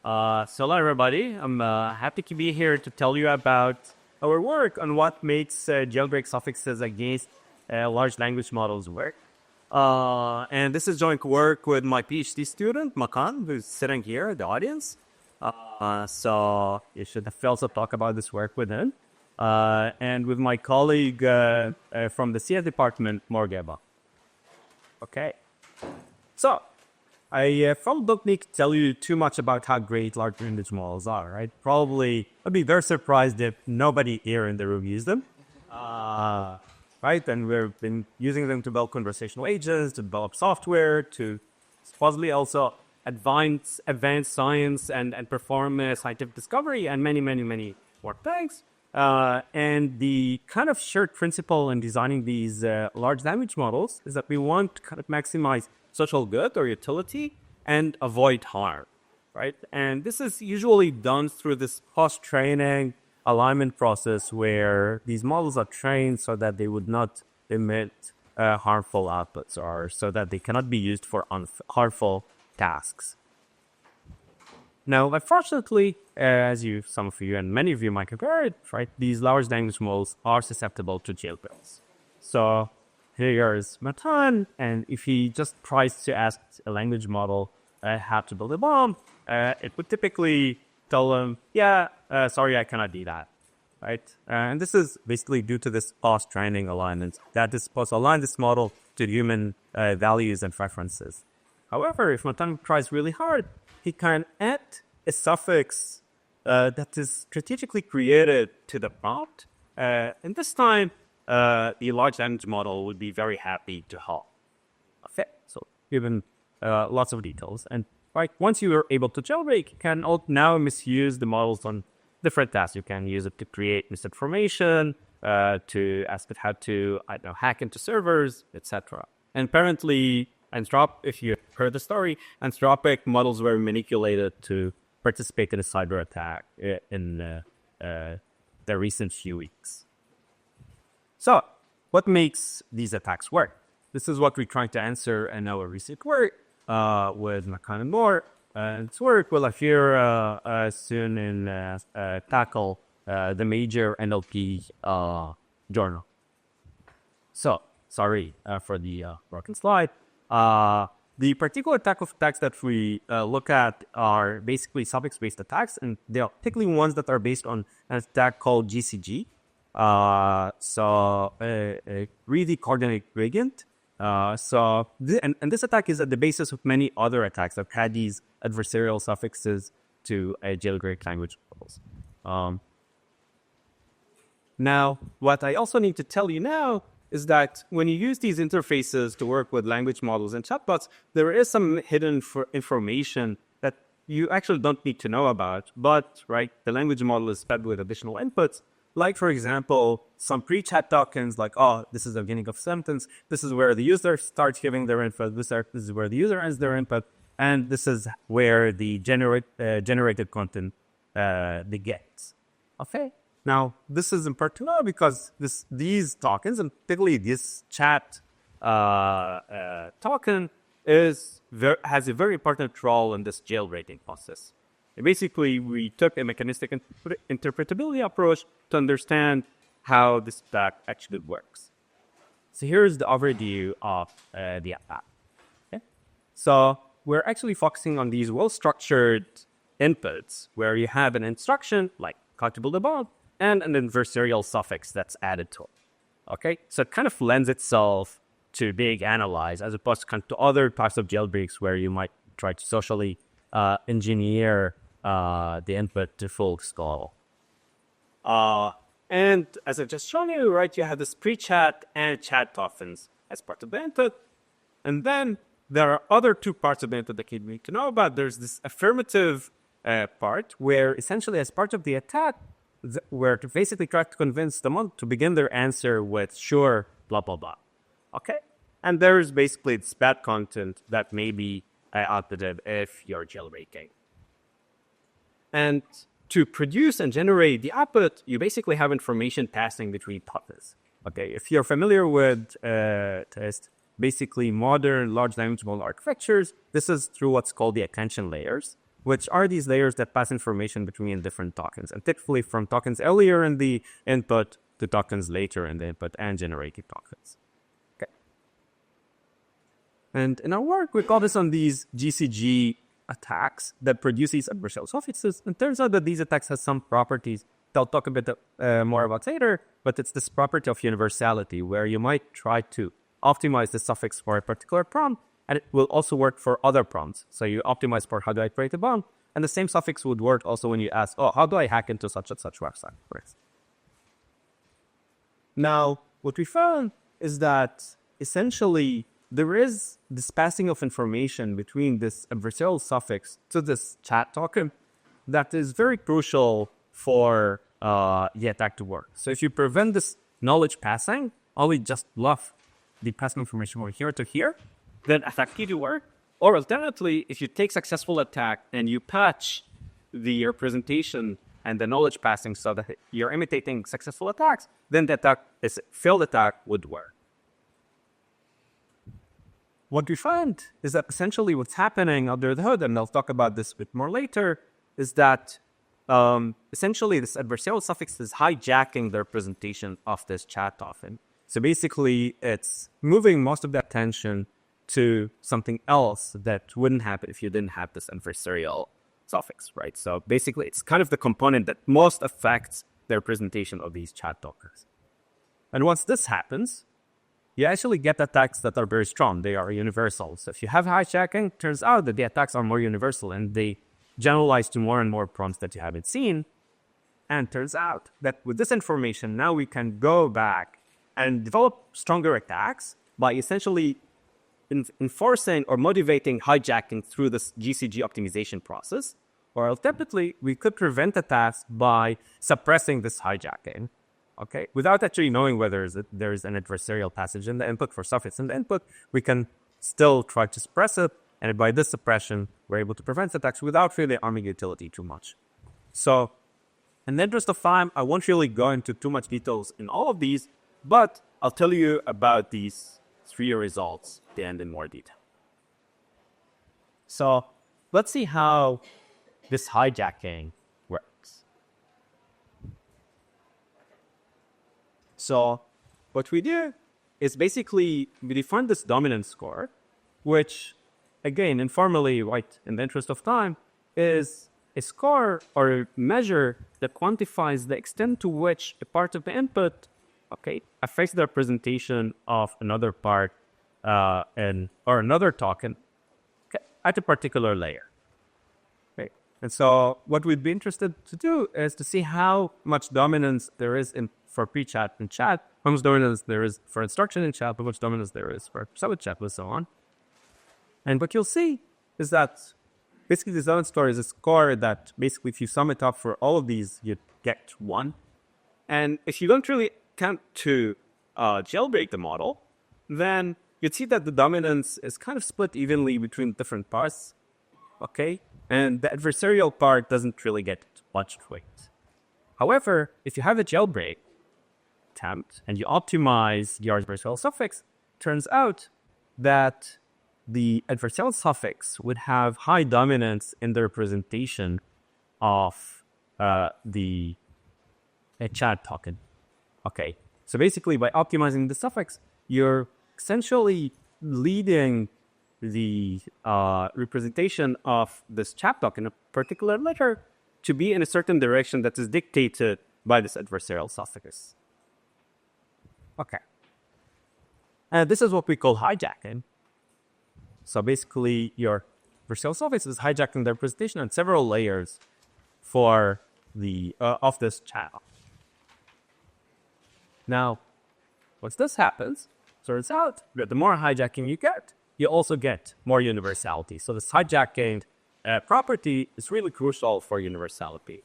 Hello everybody. I'm happy to be here to tell you about our work on what makes jailbreak suffixes against large language models work. And this is joint work with my PhD student, Makan, who's sitting here in the audience. So you should also talk about this work with him. And with my colleague from the CS department, Morgeba. Okay. So, I probably don't need to tell you too much about how great large language models are, right? Probably, I'd be very surprised if nobody here in the room used them, right? And we've been using them to build conversational agents, to develop software, to supposedly also advance science and perform scientific discovery and many more things. And the kind of shared principle in designing these large language models is that we want to kind of maximize social good or utility and avoid harm, right? And this is usually done through this post-training alignment process where these models are trained so that they would not emit harmful outputs or so that they cannot be used for harmful tasks. Now, unfortunately, as some of you and many of you might have heard, right, these large language models are susceptible to jailbreaks. So here's Matan, and if he just tries to ask a language model how to build a bomb, it would typically tell him, sorry, I cannot do that, right? And this is basically due to this post-training alignment that is supposed to align this model to human values and preferences. However, if Matan tries really hard, he can add a suffix that is strategically created to the prompt, and this time, the large language model would be very happy to help. Okay, so given lots of details. And right, once you are able to jailbreak, you can now misuse the models on different tasks. You can use it to create misinformation, to ask it how to, hack into servers, etc. And apparently, if you heard the story, Anthropic models were manipulated to participate in a cyber attack in the recent few weeks. So, what makes these attacks work? This is what we're trying to answer in our recent work with Makan and more. This work will appear soon in Tackle, the major NLP journal. So, sorry for the broken slide. The particular type of attacks that we look at are basically suffix-based attacks, and they are particularly ones that are based on an attack called GCG. Really coordinate gradient. And this attack is at the basis of many other attacks that had these adversarial suffixes to jailbreak language models. Now, what I also need to tell you now is that when you use these interfaces to work with language models and chatbots, there is some hidden information that you actually don't need to know about, but right, the language model is fed with additional inputs. Like, for example, some pre-chat tokens like, this is the beginning of a sentence. This is where the user starts giving their input. This is where the user ends their input. And this is where the generated content they get. Okay? Now, this is important to know because these tokens, and particularly this chat token, has a very important role in this jailbreaking process. And basically, we took a mechanistic interpretability approach to understand how this attack actually works. So here's the overview of the attack. Okay? So we're actually focusing on these well-structured inputs where you have an instruction, like how to build a bomb, and an adversarial suffix that's added to it. Okay? So it kind of lends itself to being analyzed as opposed to other types of jailbreaks where you might try to socially engineer the input to full scale. And as I've just shown you, right, you have this pre-chat and chat tokens as part of the input. And then there are other two parts of the input that you need to know about. There's this affirmative part where essentially as part of the attack, where to basically try to convince the model to begin their answer with sure, blah, blah, blah. Okay? And there's basically this bad content that may be outputted if you're jailbreaking. And to produce and generate the output, you basically have information passing between buffers. Okay, if you're familiar with basically modern large language model architectures, this is through what's called the attention layers. which are these layers that pass information between different tokens, and typically from tokens earlier in the input to tokens later in the input and generating tokens. Okay. And in our work, we call this on these GCG attacks that produce these adversarial suffixes. And it turns out that these attacks have some properties that I'll talk a bit more about later, but it's this property of universality where you might try to optimize the suffix for a particular prompt, and it will also work for other prompts. So you optimize for how do I create a bomb, and the same suffix would work also when you ask, oh, how do I hack into such and such website? Now, what we found is that essentially there is this passing of information between this adversarial suffix to this chat token that is very crucial for the attack to work. So if you prevent this knowledge passing, only just bluff the passing information from here to here, then attack key to work. Or alternatively, if you take successful attack and you patch the representation and the knowledge passing so that you're imitating successful attacks, then the attack, this failed attack, would work. What we find is that essentially what's happening under the hood, and I'll talk about this a bit more later, is that essentially this adversarial suffix is hijacking the representation of this chat token. So basically, it's moving most of the attention to something else that wouldn't happen if you didn't have this adversarial suffix, right? So basically, it's kind of the component that most affects the representation of these chat tokens. And once this happens, you actually get attacks that are very strong. They are universal. So if you have hijacking, turns out that the attacks are more universal and they generalize to more and more prompts that you haven't seen. And turns out that with this information, now we can go back and develop stronger attacks by essentially enforcing or motivating hijacking through this GCG optimization process. Or alternatively, we could prevent attacks by suppressing this hijacking, okay? Without actually knowing whether there's an adversarial passage in the input for suffix in the input, we can still try to suppress it. And by this suppression, we're able to prevent attacks without really harming utility too much. So in the interest of time, I won't really go into too much details in all of these, but I'll tell you about these 3 results at the end in more detail. So let's see how this hijacking works. So what we do is basically we define this dominance score, which again, informally, right, in the interest of time, is a score or a measure that quantifies the extent to which a part of the input, okay, affects the representation of another part or another token, okay, at a particular layer. Okay. And so what we'd be interested to do is to see how much dominance there is for pre-chat and chat, how much dominance there is for instruction in chat, how much dominance there is for sub-chat, and so on. And what you'll see is that basically the dominance score is a score that basically if you sum it up for all of these, you get 1. And if you don't really count to jailbreak the model, then you'd see that the dominance is kind of split evenly between different parts, okay? And the adversarial part doesn't really get much weight. However, if you have a jailbreak attempt and you optimize your adversarial suffix, turns out that the adversarial suffix would have high dominance in the representation of the chat token. Okay, so basically by optimizing the suffix, you're essentially leading the representation of this chat token, a particular letter, to be in a certain direction that is dictated by this adversarial suffix. Okay. And this is what we call hijacking. So basically, your adversarial suffix is hijacking the representation on several layers for the of this channel. Now, once this happens, turns out that the more hijacking you get, you also get more universality. So this hijacking property is really crucial for universality.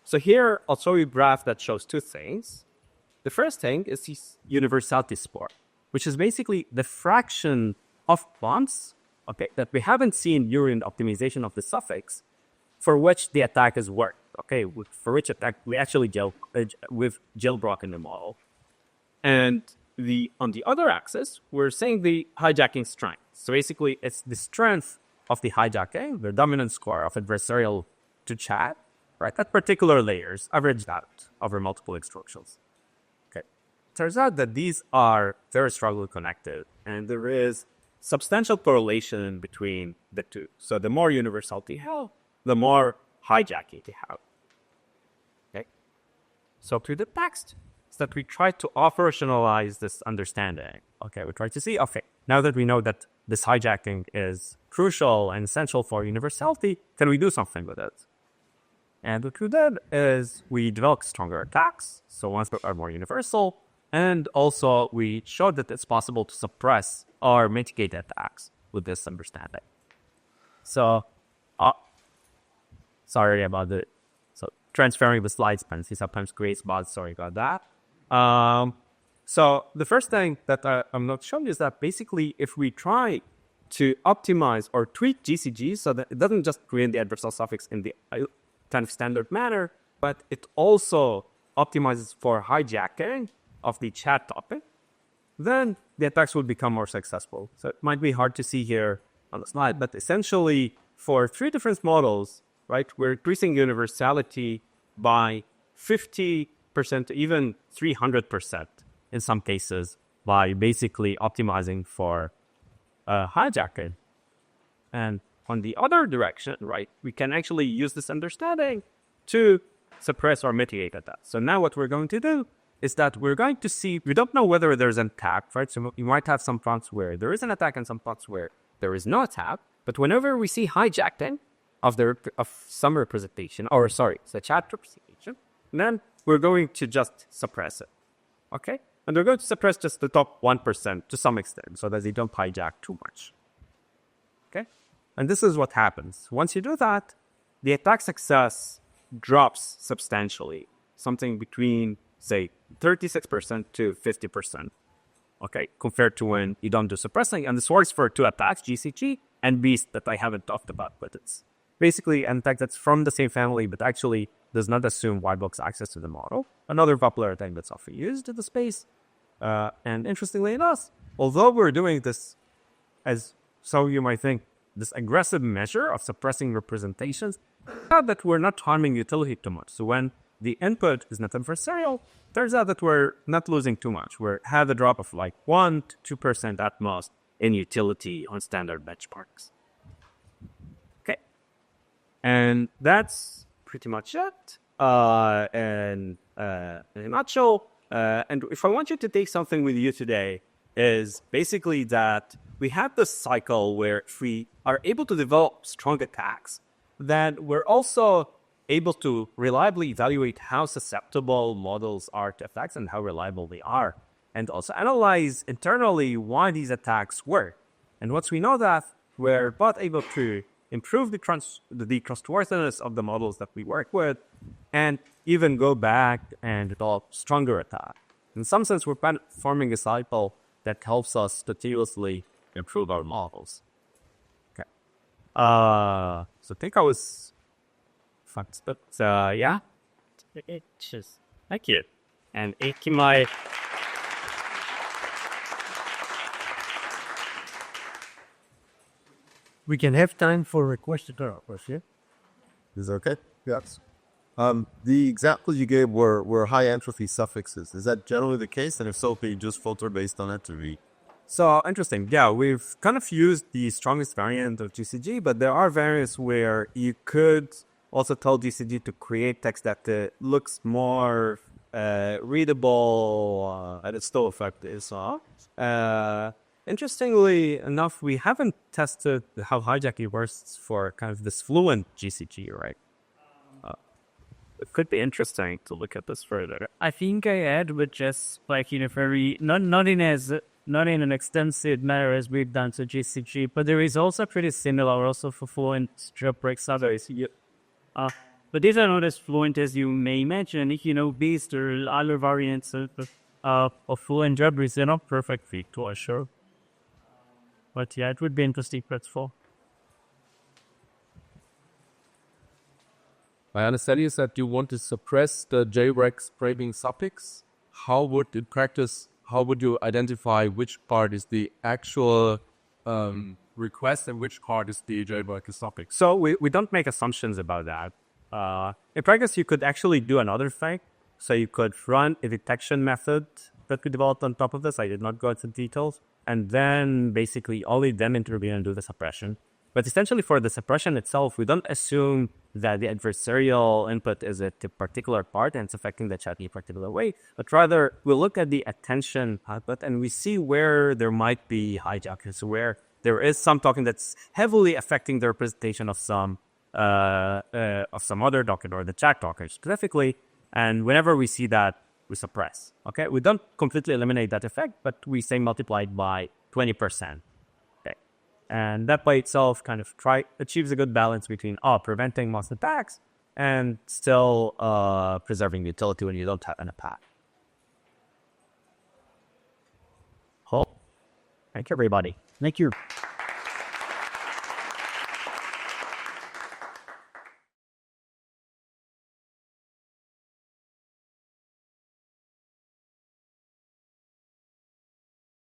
So here, I'll show you a graph that shows 2 things. The first thing is this universality score, which is basically the fraction of prompts, okay, that we haven't seen during the optimization of the suffix for which the attack has worked, okay, for which attack we actually we've jailbroken the model. And on the other axis, we're saying the hijacking strength. So basically, it's the strength of the hijacking, the dominant score of adversarial to chat, right, at particular layers, averaged out over multiple instructions. Okay. Turns out that these are very strongly connected, and there is substantial correlation between the two. So the more universality you have, the more hijacking you have. Okay. So through the text, is that we try to operationalize this understanding. Okay, we try to see, okay, now that we know that this hijacking is crucial and essential for universality, can we do something with it? And what we did is we developed stronger attacks, so ones that are more universal, and also we showed that it's possible to suppress or mitigate attacks with this understanding. So, sorry about the, so transferring the slides penalty sometimes creates bugs, sorry about that. So the first thing that I'm not showing is that basically if we try to optimize or tweak GCG so that it doesn't just create the adversarial suffix in the kind of standard manner, but it also optimizes for hijacking of the chat topic, then the attacks will become more successful. So it might be hard to see here on the slide, but essentially for 3 different models, right, we're increasing universality by 50%, even 300% in some cases by basically optimizing for hijacking. And on the other direction, right, we can actually use this understanding to suppress or mitigate attacks. So now what we're going to do is that we're going to see, we don't know whether there's an attack, right? So you might have some prompts where there is an attack and some prompts where there is no attack. But whenever we see hijacking of some representation, or sorry, it's a chat representation, then we're going to just suppress it, okay? And we're going to suppress just the top 1% to some extent so that they don't hijack too much, okay? And this is what happens. Once you do that, the attack success drops substantially, something between, say, 36% to 50%, okay, compared to when you don't do suppressing. And this works for 2 attacks, GCG and Beast, that I haven't talked about, but it's basically an attack that's from the same family, but actually does not assume white box access to the model. Another popular attack that's often used in the space. And interestingly enough, although we're doing this as, so you might think, this aggressive measure of suppressing representations, not that we're not harming utility too much. So when the input is not adversarial, turns out that we're not losing too much. We have a drop of like 1 to 2% at most in utility on standard benchmarks. Okay. And that's pretty much it. In a nutshell, and if I want you to take something with you today, is basically that we have this cycle where if we are able to develop strong attacks, then we're also able to reliably evaluate how susceptible models are to attacks and how reliable they are, and also analyze internally why these attacks work. And once we know that, we're both able to improve the trustworthiness of the models that we work with, and even go back and develop stronger attacks. In some sense, we're forming a cycle that helps us continuously improve our models. Okay. So I think I was fun, but yeah. It just, thank you. And it might. We can have time for a question or question. Is that okay? Yes. The examples you gave were high entropy suffixes. Is that generally the case? And if so, can you just filter based on entropy? So interesting. Yeah, we've kind of used the strongest variant of GCG, but there are variants where you could also tell GCG to create text that looks more readable and it's still effective. So, interestingly enough, we haven't tested how hijacking works for kind of this fluent GCG, right? It could be interesting to look at this further. I think I had, but just like in a very not in an extensive manner as we've done to GCG, but there is also pretty similar also for fluent jailbreak others. But these are not as fluent as you may imagine. If you know Beast or other variants of fluent jailbreaks, they're not perfect fit to assure. But yeah, it would be interesting for. My understanding is that you want to suppress the jailbreak scraping suffix. How would you identify which part is the actual request and which part is the jailbreak suffix? So we don't make assumptions about that. In practice, you could actually do another thing. So you could run a detection method that we developed on top of this. I did not go into details. And then basically only then intervene and do the suppression. But essentially for the suppression itself, we don't assume that the adversarial input is at a particular part and it's affecting the chat in a particular way, but rather we look at the attention output and we see where there might be hijackers, where there is some token that's heavily affecting the representation of some other token or the chat token specifically. And whenever we see that, we suppress. Okay, we don't completely eliminate that effect, but we say multiply it by 20%. And that by itself kind of achieves a good balance between preventing most attacks and still preserving the utility when you don't have an attack. Cool. Thank you, everybody. Thank you.